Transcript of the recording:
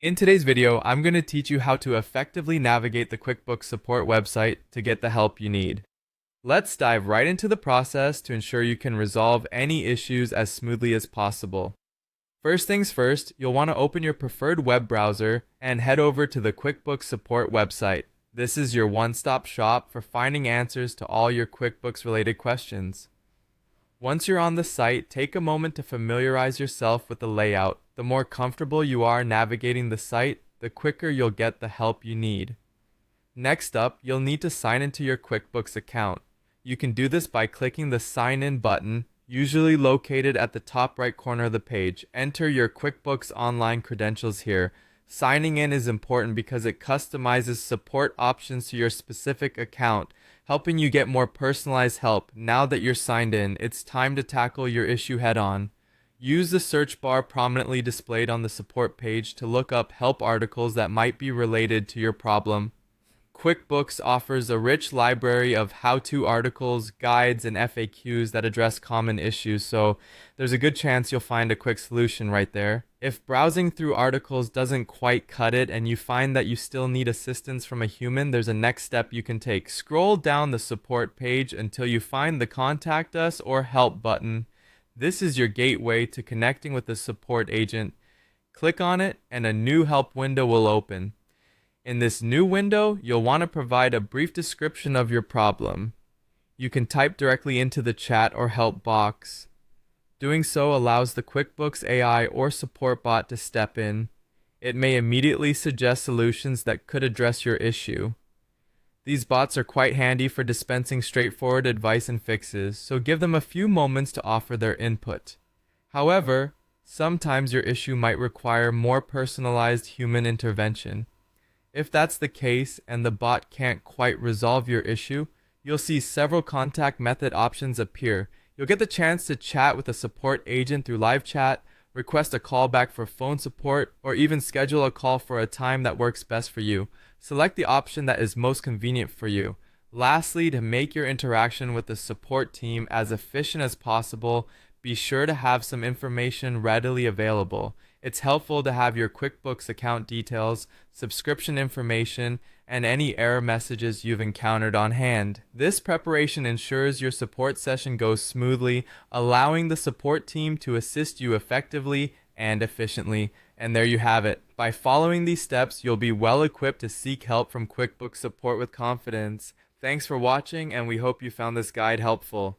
In today's video, I'm going to teach you how to effectively navigate the QuickBooks support website to get the help you need. Let's dive right into the process to ensure you can resolve any issues as smoothly as possible. First things first, you'll want to open your preferred web browser and head over to the QuickBooks support website. This is your one-stop shop for finding answers to all your QuickBooks related questions. Once you're on the site, take a moment to familiarize yourself with the layout. The more comfortable you are navigating the site, the quicker you'll get the help you need. Next up, you'll need to sign into your QuickBooks account. You can do this by clicking the Sign In button, usually located at the top right corner of the page. Enter your QuickBooks Online credentials here. Signing in is important because it customizes support options to your specific account, helping you get more personalized help. Now that you're signed in, it's time to tackle your issue head on. Use the search bar prominently displayed on the support page to look up help articles that might be related to your problem. QuickBooks offers a rich library of how-to articles, guides, and FAQs that address common issues, so there's a good chance you'll find a quick solution right there. If browsing through articles doesn't quite cut it and you find that you still need assistance from a human, there's a next step you can take. Scroll down the support page until you find the Contact Us or Help button. This is your gateway to connecting with a support agent. Click on it and a new help window will open. In this new window, you'll want to provide a brief description of your problem. You can type directly into the chat or help box. Doing so allows the QuickBooks AI or support bot to step in. It may immediately suggest solutions that could address your issue. These bots are quite handy for dispensing straightforward advice and fixes, so give them a few moments to offer their input. However, sometimes your issue might require more personalized human intervention. If that's the case and the bot can't quite resolve your issue, you'll see several contact method options appear. You'll get the chance to chat with a support agent through live chat, request a callback for phone support, or even schedule a call for a time that works best for you. Select the option that is most convenient for you. Lastly, to make your interaction with the support team as efficient as possible, be sure to have some information readily available. It's helpful to have your QuickBooks account details, subscription information, and any error messages you've encountered on hand. This preparation ensures your support session goes smoothly, allowing the support team to assist you effectively and efficiently. And there you have it. By following these steps, you'll be well equipped to seek help from QuickBooks support with confidence. Thanks for watching, and we hope you found this guide helpful.